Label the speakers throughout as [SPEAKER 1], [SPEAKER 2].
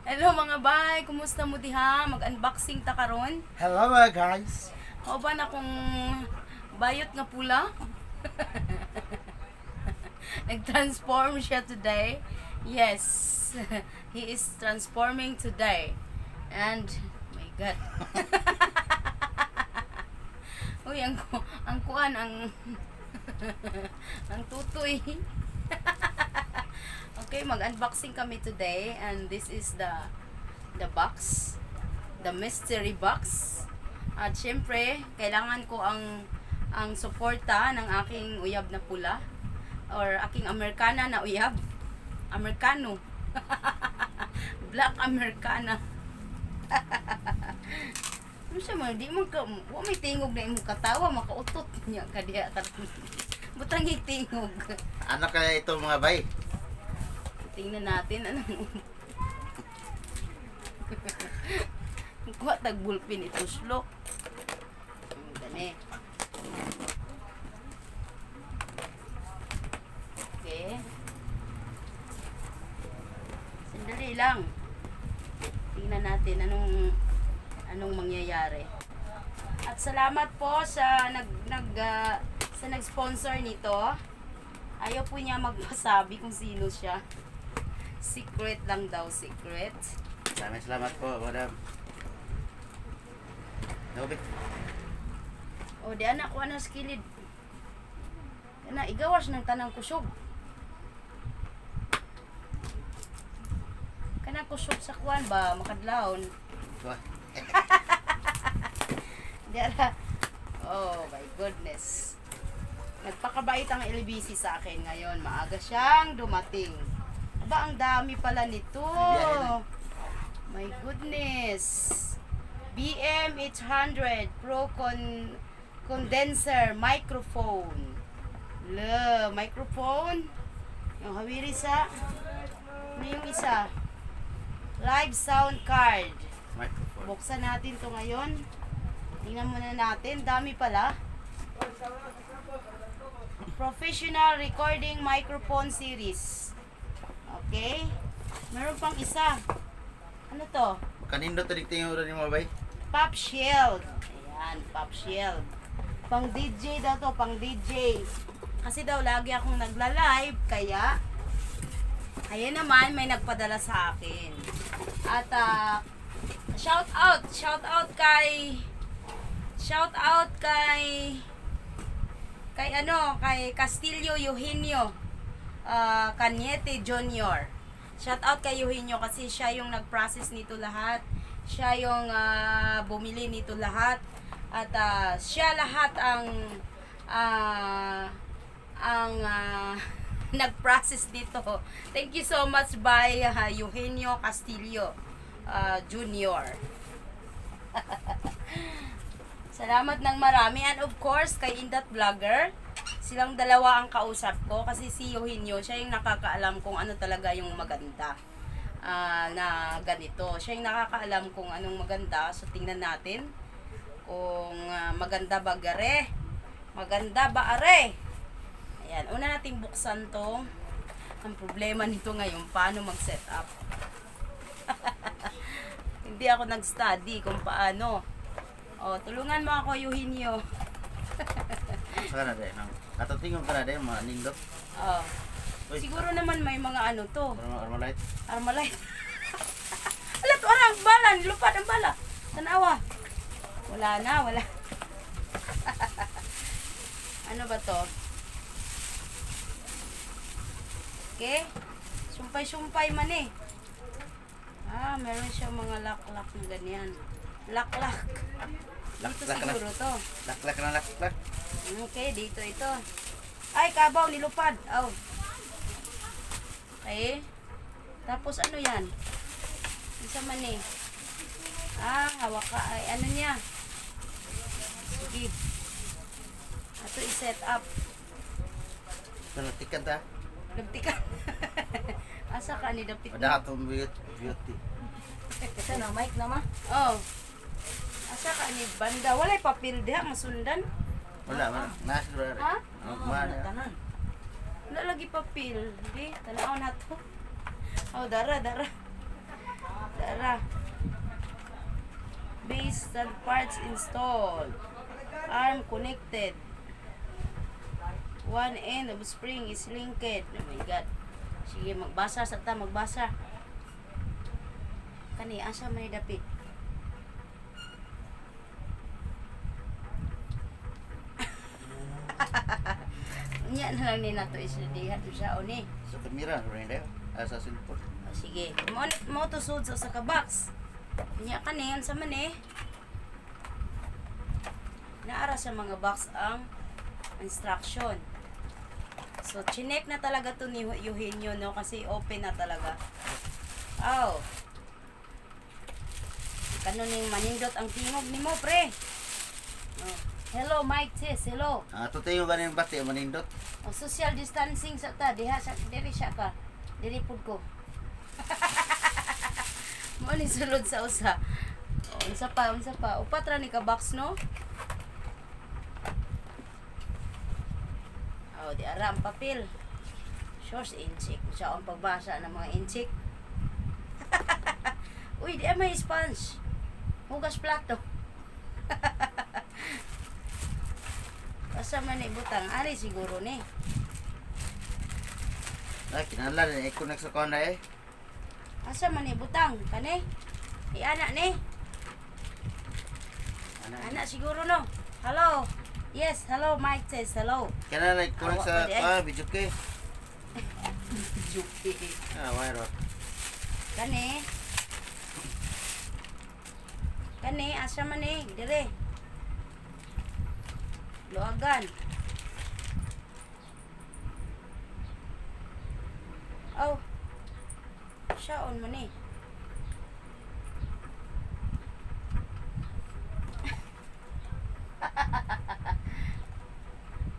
[SPEAKER 1] Hello mga bay, kumusta mo diha? Mag-unboxing ta karon.
[SPEAKER 2] Hello mga guys.
[SPEAKER 1] O ba na kung bayot nga pula? Nag-transform siya today. Yes, he is transforming today. And, my God. Uy, ang kuan, ang tutoy. Okay, mag-unboxing kami today and this is the box, the mystery box. At syempre, kailangan ko ang suporta ng aking uyab na pula or aking Amerikana na uyab. Amerikano. Black Americana. Ano siya man, di mo ka, wa may tingog na imong katawa, makautot niya kadiya. Butang tingog.
[SPEAKER 2] Ano kaya ito mga bay?
[SPEAKER 1] Tingnan natin anong kuha tag bulpin ito slok. Gani. Okay. Sandali lang. Tingnan natin anong mangyayari. At salamat po sa sa nag-sponsor nito. Ayaw po niya magpasabi kung sino siya. Secret lang daw, secret.
[SPEAKER 2] Maraming salamat po, madam. Nobe.
[SPEAKER 1] O, di anak ko na skilid. Kana, igawas ng tanang kusog. Kana kusog sa kuwan ba, makadlawon.
[SPEAKER 2] Wah.
[SPEAKER 1] Di ara. Oh my goodness. Nagpakabait ang LBC sa akin ngayon. Maaga siyang dumating. Aba, ang dami pala nito. My goodness. BM800 Pro Condenser Microphone. Microphone. Yung hawiri sa. Ano yung isa? Live sound card.
[SPEAKER 2] Microphone.
[SPEAKER 1] Buksan natin to ngayon. Tingnan muna natin. Dami pala. Professional Recording Microphone Series. Okay. Meron pang isa. Ano to?
[SPEAKER 2] Kanino to tingin ni mga bay?
[SPEAKER 1] Pop Shield. Ayan, Pop Shield. Pang DJ daw to, pang DJ. Kasi daw lagi akong nagla-live, kaya ayan naman, may nagpadala sa akin. At shout out kay kay Castillo Eugenio Cañete Jr. Shout out kay Eugenio kasi siya yung nag-process nito lahat. Siya yung bumili nito lahat. At siya lahat ang nag-process dito. Thank you so much by Eugenio Castillo Jr. Salamat ng marami. And of course, kay Indat Vlogger. Silang dalawa ang kausap ko kasi si Eugenio, siya yung nakakaalam kung ano talaga yung maganda na ganito. Siya yung nakakaalam kung anong maganda. So, tingnan natin kung maganda ba gare. Maganda ba are? Ayan, una nating buksan to. Ang problema nito ngayon, paano mag-set up. Hindi ako nag-study kung paano. O, tulungan mo ako, Eugenio.
[SPEAKER 2] Saka na din. Katutingin ka na din mga nindot.
[SPEAKER 1] Oh. Siguro naman may mga ano to.
[SPEAKER 2] Armalite.
[SPEAKER 1] Armalite. Ala to, ang bala. Nilupad ang bala. Tanawa. Wala na, wala. Ano ba to? Okay. Sumpay-sumpay man eh. Meron siyang mga lock-lock na ganyan. Lock-lock. Dito siguro to.
[SPEAKER 2] Laklak na laklak.
[SPEAKER 1] Okay, dito ito. Ay, kabaw, nilupad. Oh. Okay. Tapos ano yan? Isa man eh. Hawak ka. Ay, ano niya? Sige. Ito i-set up.
[SPEAKER 2] Nalatikan ta.
[SPEAKER 1] Nagtikan. Asa ka ni dapit?
[SPEAKER 2] Ada atong beauty.
[SPEAKER 3] Ito na, mic na ma.
[SPEAKER 1] Oh. Asa ka ni banda? Walay papel diha masundan.
[SPEAKER 2] Wala. Nasa siguro.
[SPEAKER 1] Ha?
[SPEAKER 2] Mana?
[SPEAKER 3] Tanan.
[SPEAKER 1] Wala lagi papel. Di, tanaw na to. Oh, dara. Dara. Base and parts installed. Arm connected. One end of spring is linked. Oh my God. Sige, magbasa sa ta, magbasa. Kani, asa man dapit. Nya na lang ni nato isdihan siya o ni.
[SPEAKER 2] Sa kamera, rin dayo. Sa cellphone.
[SPEAKER 1] Sige, mo to sud sa ka-box. Nya kani sa man eh. Naara sa mga box ang instruction. So, chinek na talaga to ni Eugenio, no? Kasi open na talaga. Oh. Kanon ning manindot ang tingog nimo, pre. Oh. Hello, Mike sis. Hello.
[SPEAKER 2] Tutayo ba ng bati manindot?
[SPEAKER 1] Oh, social distancing sa ta. Diha sa diri siya ka. Diri pud ko. Mo ni sulod sa usa. Oh, unsa pa, unsa pa. Upat ra ni ka box, no? Oh, di ara ang papel. Source inchik. Siya ang pagbasa ng mga inchik. Uy, di may sponge. Hugas plato. Asa man ni butang, ari siguro ni.
[SPEAKER 2] Kinala na i-connect sa kona eh.
[SPEAKER 1] Asa man ni butang, kani? Anak ni. Anak siguro no. Hello. Yes, hello, Mike says hello.
[SPEAKER 2] Kinala na i-connect sa video kay.
[SPEAKER 1] Juki.
[SPEAKER 2] Wire.
[SPEAKER 1] Kani? Kani, asa man ni? Dire. Luagan. Oh. Siya on mo ni.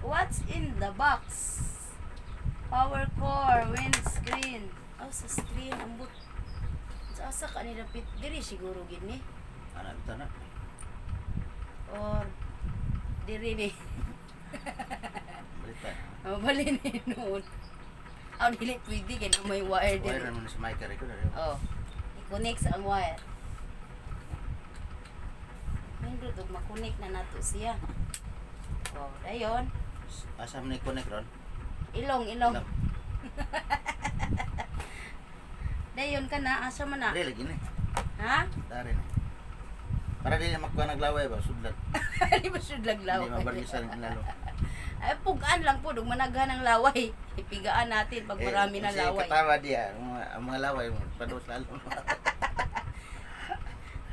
[SPEAKER 1] What's in the box? Power core, windscreen. Oh, sa screen ang but. Sa asa ka ni dapit diri siguro gid ni.
[SPEAKER 2] Anak ito na.
[SPEAKER 1] Or diri ni.
[SPEAKER 2] Balita.
[SPEAKER 1] Oh, bali ni noon. Oh, dili pwede kaya na may wire
[SPEAKER 2] Wire
[SPEAKER 1] diri.
[SPEAKER 2] naman sa mic ko na.
[SPEAKER 1] Oh, i-connect sa ang wire. Nindot og makonek na nato siya. Oh, dayon.
[SPEAKER 2] Asa man i-connect ron?
[SPEAKER 1] Ilong. Dayon ka na, asa man na?
[SPEAKER 2] Dili lagi ni.
[SPEAKER 1] Ha?
[SPEAKER 2] Dari na. Para di na makuha naglaway ba? Sudlat.
[SPEAKER 1] Di ba siya laglaw?
[SPEAKER 2] Hindi mabalisan ng lalo.
[SPEAKER 1] Ay, pugaan lang po, managhan ng laway. Ipigaan natin pag marami na laway.
[SPEAKER 2] Kasi katawa diya, ang mga laway, pados lalo.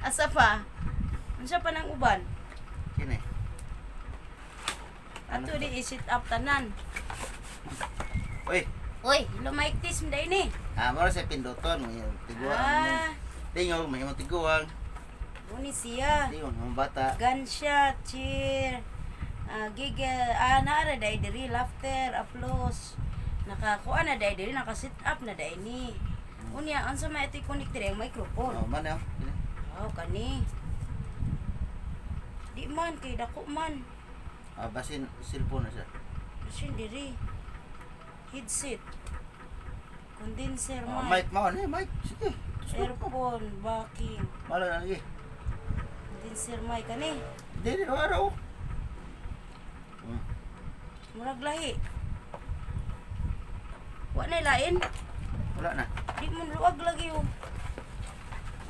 [SPEAKER 1] Asa pa? Asa pa ng uban?
[SPEAKER 2] Kini.
[SPEAKER 1] Ato di i-sit up tanan.
[SPEAKER 2] Uy,
[SPEAKER 1] Uy, lumaiktis mo dahil ni.
[SPEAKER 2] mara sa pinduton, may tiguang.
[SPEAKER 1] Ah,
[SPEAKER 2] Tingog, may mga tiguang.
[SPEAKER 1] uni siya.
[SPEAKER 2] Tingog, mga bata.
[SPEAKER 1] Gunshot, cheer, giggle, naara dahil diri, laughter, applause. Nakakuha na dahil diri, naka-sit up na dahil ni. Unya, ang sama ito'y connect diri ang microphone.
[SPEAKER 2] Oh, mana?
[SPEAKER 1] Wow, kani. Di man, kay dako man.
[SPEAKER 2] Basin cellphone na siya.
[SPEAKER 1] Masin diri. Headset. Condenser
[SPEAKER 2] Oh,
[SPEAKER 1] mic.
[SPEAKER 2] mic mo, mic. Sige.
[SPEAKER 1] Earphone, backing.
[SPEAKER 2] Mala na lagi.
[SPEAKER 1] Condenser mic, kani.
[SPEAKER 2] Dili na araw.
[SPEAKER 1] Murag lahi. Wa na lain.
[SPEAKER 2] Wala na.
[SPEAKER 1] Di mo luwag lagi oh.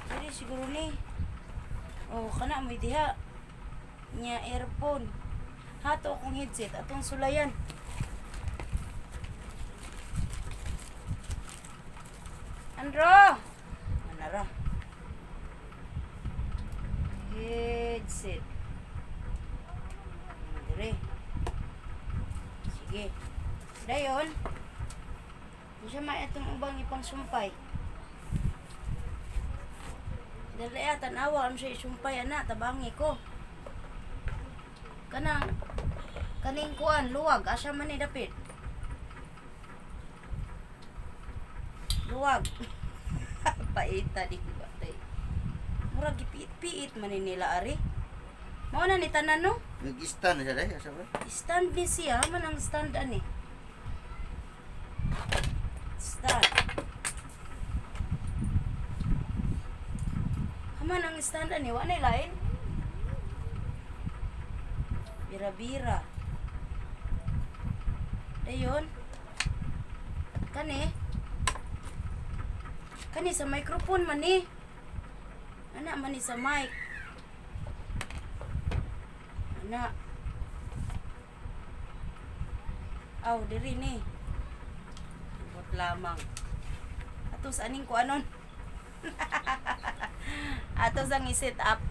[SPEAKER 1] Dili siguro ni. Oh, kana may diha. Nya earphone. Hato akong headset atong sulayan. Andro! Manara. Headset. Dire. Sige. Dayon. Di siya may itong ubang ipang sumpay. Dali tanawa am siya isumpay ana tabangi ko. Kanang kaning kuan luwag asa man ni dapit. Luwag. Paita di ko batay. Murag gipiit-piit man ni nila ari. Mao na ni tanan no?
[SPEAKER 2] Nag-stand na siya dahil. Asa ba?
[SPEAKER 1] Stand ni siya man ang stand ani. Stand. Human ang stand ni wa na lain. Bira-bira. Dayon. Kani sa microphone man ni. Ana man ni sa mic. Ana. Aw, diri ni. Bot lamang. Atos aning ko anon. Atos ang i-set up.